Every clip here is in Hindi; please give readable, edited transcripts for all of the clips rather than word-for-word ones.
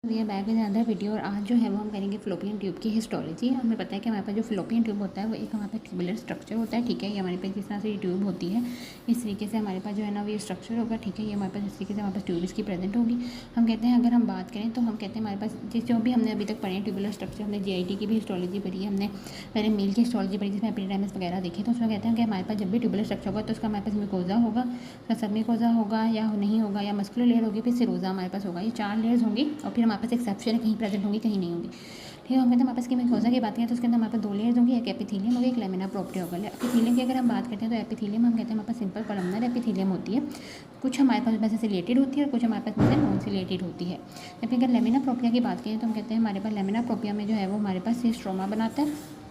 We are back with another video. और आज जो है वो हम करेंगे फ्लोपियन ट्यूब की हिस्टोलॉजी। हमें पता है कि हमारे पास जो फ्लोपियन ट्यूब होता है वो एक हमारे पास ट्यूबुलर स्ट्रक्चर होता है, ठीक है। ये हमारे पास जिस तरह से ये ट्यूब होती है इस तरीके से हमारे पास जो है ना वो ये स्ट्रक्चर होगा, ठीक है। ये हमारे पास इस तरीके से हमारे पास ट्यूब इसकी प्रेजेंट होगी। हम कहते हैं अगर हम बात करें तो हम कहते हैं हमारे पास जो भी हमने अभी तक पढ़े हैं ट्यूबुलर स्ट्रक्चर, हमने GIT की भी हिस्टोलॉजी पढ़ी है, हमने पहले मेल की हिस्टोलॉजी पढ़ी जिसमें एपिडेमिस वगैरह देखे। तो उसमें कहते हैं कि हमारे पास जब भी ट्यूबुलर स्ट्रक्चर होगा तो उसका हमारे पास म्यूकोजा होगा, उसका सबम्यूकोजा होगा या नहीं होगा, या मस्कुलर लेयर होगी, फिर सिरोजा हमारे पास होगा। ये 4 लेयर्स होंगी और फिर हमारे पास एक्सेप्शन है, कहीं प्रेजेंट होंगी कहीं नहीं होंगी, ठीक है। हम कहते हैं हमारे पास की म्यूकोजा की बात करें तो उसके अंदर हमारे पास 2 लेयर्स होंगी, एक एपिथेलियम होगी, एक लैमिना प्रोप्रिया होगा। एपिथेलियम की अगर हम बात करते हैं तो एपिथेलियम हम कहते हैं हमारे पास सिंपल कॉलमनर एपिथेलियम होती है, कुछ हमारे पास में से सिलेटेड होती है और कुछ हमारे पास में से नॉन सिलेटेड होती है। जबकि अगर लैमिना प्रोप्रिया की बात करें तो हम कहते हैं हमारे पास लैमिना प्रोप्रिया में जो है वो हमारे पास ये स्ट्रोमा बनाता है,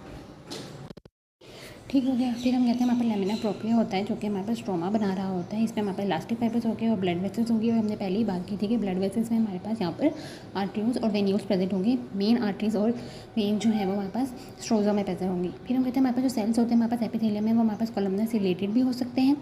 ठीक हो गया। फिर हम कहते हैं हमारे पास लैमिना प्रोप्रिया होता है जो कि हमारे पास स्ट्रोमा बना रहा होता है। इसमें हमारे पास इलास्टिक फाइबर्स होंगे और ब्लड वेसल्स होंगी। और हमने पहले ही बात की थी कि ब्लड वेसल्स में हमारे पास यहाँ पर आर्टरीज और वेन्यूल्स प्रेजेंट होंगे। मेन आर्टरीज और वेन जो है वो हमारे पास स्ट्रोजा में प्रेजेंट होंगी। फिर हम कहते हैं हमारे पास जो सेल्स होते हैं हमारे पास एपिथेलियम में वो हमारे पास कॉलमनर से रिलेटेड भी हो सकते हैं।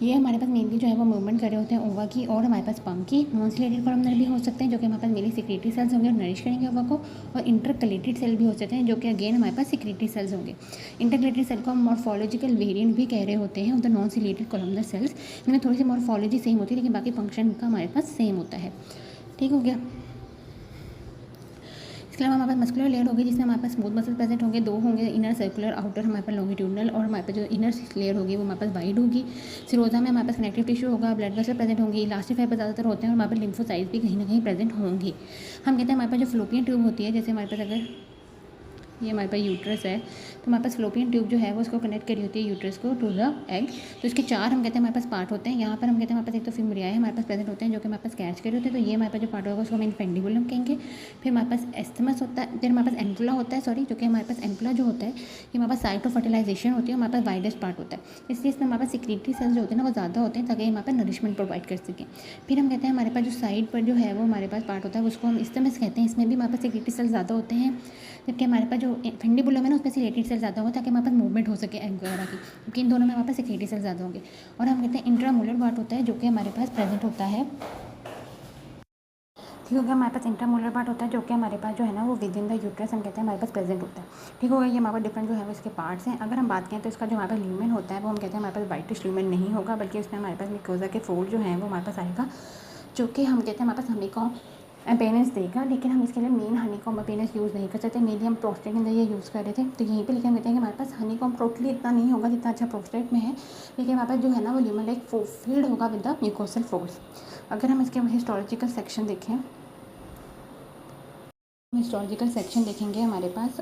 ये हमारे पास मेनली जो है वो मूवमेंट कर रहे होते हैं ओवा की, और हमारे पास पंख की। नॉन सिलेटेड कॉलमनर भी हो सकते हैं जो कि हमारे पास मेनली सिक्रेटरी सेल्स होंगे और नरिश करेंगे ओवा को। और इंटरकलेटेड सेल भी हो सकते हैं जो कि अगेन हमारे पास सिक्रेटरी सेल्स होंगे। इंटरकलेटेड सेल को हम मॉर्फोलॉजिकल वेरिएंट भी कह रहे होते हैं of the non chelated columnar sales. इनमें थोड़ी सी मॉर्फोलॉजी सेम होती है लेकिन बाकी फंक्शन का हमारे पास सेम होता है, ठीक हो गया। इसके अलावा हमारे पास मस्कुलर लेयर होगी जिसमें हमारे पास स्मूथ मसल प्रेजेंट होंगे, 2 होंगे, इनर सर्कुलर, आउटर हमारे पास लॉन्गिट्यूडनल। और हमारे पास जो इनर लेयर होगी वो हमारे पास वाइड होगी। सिरोजा में हमारे पास कनेक्टिव टिश्यू होगा, ब्लड वेसल प्रेजेंट होंगी, इलास्टिक फाइबर ज़्यादातर होते हैं और हमारे पास लिम्फोसाइट्स भी कहीं ना कहीं प्रेजेंट होंगी। हम कहते हैं हमारे पास जो फ्लोपियन ट्यूब होती है, जैसे हमारे पास अगर ये हमारे पास यूट्रस है तो हमारे पास फ्लोपियन ट्यूब जो है वो उसको कनेक्ट करी होती है यूट्रस को टू द एग। तो इसके 4 हम कहते हैं हमारे पास पार्ट होते हैं। यहाँ पर हम कहते हैं हमारे पास एक तो फिमरियाए हमारे पास प्रेजेंट होते हैं जो कि हमारे पास कैच करे होते हैं। तो ये हमारे पास जो पार्ट होगा उसको हम इनफेंडिबुलम कहेंगे। फिर हमारे पास एस्थमस होता है, फिर हमारे पास एम्पुला होता है, सॉरी, जो कि हमारे पास एम्पुला जो होता है ये हमारे पास साइट ऑफ फर्टिलाइजेशन होती है, हमारे पास वाइडेस्ट पार्ट होता है। इसलिए इसमें हमारे पास सिक्रेटरी सेल्स जो होते हैं ना वो ज़्यादा होते हैं ताकि हमारे पास नरिशमेंट प्रोवाइड कर सकें। फिर हम कहते हैं हमारे पास जो साइड पर जो है वो हमारे पास पार्ट होता है उसको हम इस्थमस कहते हैं। इसमें भी हमारे पास सिक्रेटरी सेल्स ज़्यादा होते हैं। जबकि हमारे पास जो फेंडिबुलम है ना उसमें सिलेटेड सेल ज़्यादा होगा ताकि हमारे पास मूवमेंट हो सके एग वगैरह की, क्योंकि इन दोनों में हमारे पास सिक्रेटरी सेल ज़्यादा होंगे। और हम कहते हैं इंट्रामोलर पार्ट होता है जो कि हमारे पास प्रेजेंट होता है, ठीक हो गया। हमारे पास इंट्रामोलर पार्ट होता है जो कि हमारे पास जो है ना वो विद इन द यूट्रस हम कहते हैं हमारे पास प्रेजेंट होता है, ठीक हो गया। ये हमारे पास डिफरेंट जो है वो इसके पार्ट्स हैं। अगर हम बात करें तो इसका जो हमारे पास ल्यूमेन होता है वो हम कहते हैं हमारे पास वाइटिश ल्यूमेन नहीं होगा, बल्कि उसमें हमारे पास मिकोजा के फोल्ड जो हैं वो हमारे पास आएगा, जो कि हम कहते हैं हमारे पास हनीकॉम्ब अपीयरेंस देगा। लेकिन हम इसके लिए मेन हनीकॉम्ब अपीयरेंस यूज़ नहीं कर सकते। मेनली हम प्रोस्टेट के अंदर ये यूज़ कर रहे थे, तो यहीं पे लेकिन हम कहते हैं कि हमारे पास हनीकॉम्ब टोटली इतना नहीं होगा जितना अच्छा प्रोस्टेट में है, लेकिन हमारे पास जो है ना वो ल्यूमेन लाइक फील्ड होगा विद द म्यूकोसल फोल्ड्स। अगर हम इसके हिस्टोलॉजिकल सेक्शन देखें, हिस्टोलॉजिकल सेक्शन देखेंगे हमारे पास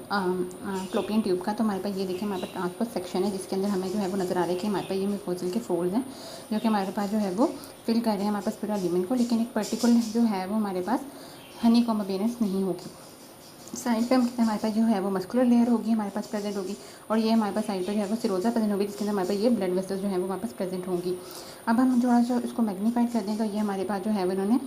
फ्लोपियन ट्यूब का, तो हमारे पास ये देखिए हमारे पास ट्रांसपोर्ट सेक्शन है जिसके अंदर हमें जो है वो नज़र आ रहा है कि हमारे पास ये म्यूकोसल के फोल्ड हैं जो कि हमारे पास जो है वो फिल कर रहे हैं हमारे पास पूरा ल्यूमेन को। लेकिन एक पर्टिकुलर जो है वो हमारे पास हनीकॉम्ब अपीयरेंस नहीं होगी। साइड पे हम कहते हैं हमारे पास जो है वो मस्कुलर लेयर होगी हमारे पास प्रेजेंट होगी, और ये हमारे पास साइड पे जो है वो सिरोजा प्रेजेंट होगी जिसके अंदर हमारे पास ये ब्लड वेसल्स जो है वो हमारे पास प्रेजेंट होंगी। अब हम थोड़ा सा इसको मैग्नीफाइड कर दें तो ये हमारे पास जो है वो इन्होंने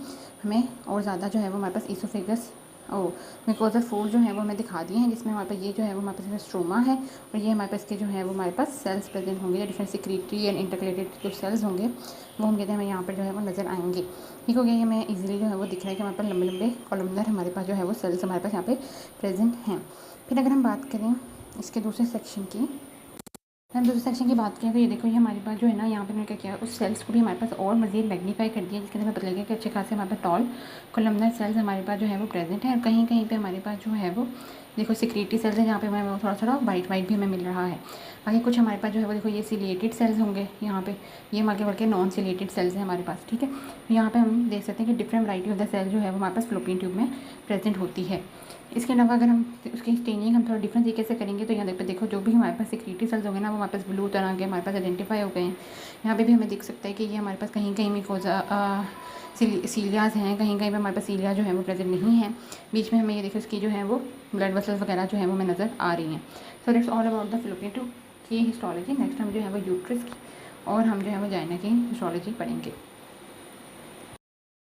हमें और ज़्यादा जो है वो हमारे पास ईसोफेगस और म्यूकोसा फोल्ड जो है वो हमें दिखा दिए हैं, जिसमें हमारे पास ये जो है वो हमारे पास स्ट्रोमा है और ये हमारे पास के जो है वो हमारे पास सेल्स प्रेजेंट होंगे, डिफरेंट सिक्रेटरी एंड इंटरकलेटेड जो सेल्स होंगे वो हम कहते हैं हमें यहाँ पर जो है वो नज़र आएंगे, ठीक हो गया। ये हमें इजीली जो है वो दिख रहा है कि हमारे पास लंबे लंबे कॉलमनर हमारे पास जो है वो सेल्स हमारे पास यहाँ पे प्रेजेंट हैं। फिर अगर हम बात करें इसके दूसरे सेक्शन की, हम दूसरे सेक्शन की बात करें तो ये देखो ये हमारे पास जो है ना यहाँ पे क्या किया उस सेल्स को भी हमारे पास और मज़ीद मैग्नीफाई कर दिया, जिसके अंदर हमें पता लगेगा कि अच्छे खासे हमारे पास टॉल कॉलमनर सेल्स हमारे पास जो है वो प्रेजेंट है। और कहीं कहीं पे हमारे पास जो है वो देखो सिक्रेटरी सेल्स है जहाँ पे हमें थोड़ा थोड़ा वाइट वाइट भी हमें मिल रहा है। बाकी कुछ हमारे पास जो है वो देखो ये सिलेटेड सेल्स होंगे यहाँ पे, ये आगे बढ़ के नॉन सिलेटेड सेल्स हैं हमारे पास, ठीक है। यहाँ पे हम देख सकते हैं कि different variety of the cell जो है वो हमारे पास फ्लोपियन ट्यूब में प्रेजेंट होती है। इसके अलावा अगर हम उसकी स्टेनिंग हम थोड़ा डिफरेंट तरीके से करेंगे तो यहाँ पे देखो जो भी हमारे पास सिक्रेटरी सेल्स होंगे ना वो हमारे पास ब्लू तरह के हमारे पास आइडेंटिफाई हो गए हैं। यहाँ पे भी हमें दिख सकता है कि ये हमारे पास कहीं कहीं मिकोजा सीलियाज हैं, कहीं कहीं पे हमारे पास सीलिया जो है वो प्रेजेंट नहीं है। बीच में हमें ये देखो इसकी जो है वो ब्लड वेसल्स वगैरह जो है वो हमें नज़र आ रही हैं। So that's all about the fallopian tube की हिस्टोलॉजी। नेक्स्ट हम जो है वो यूट्रस की और हम जो है वो जाइना की हिस्टोलॉजी पढ़ेंगे।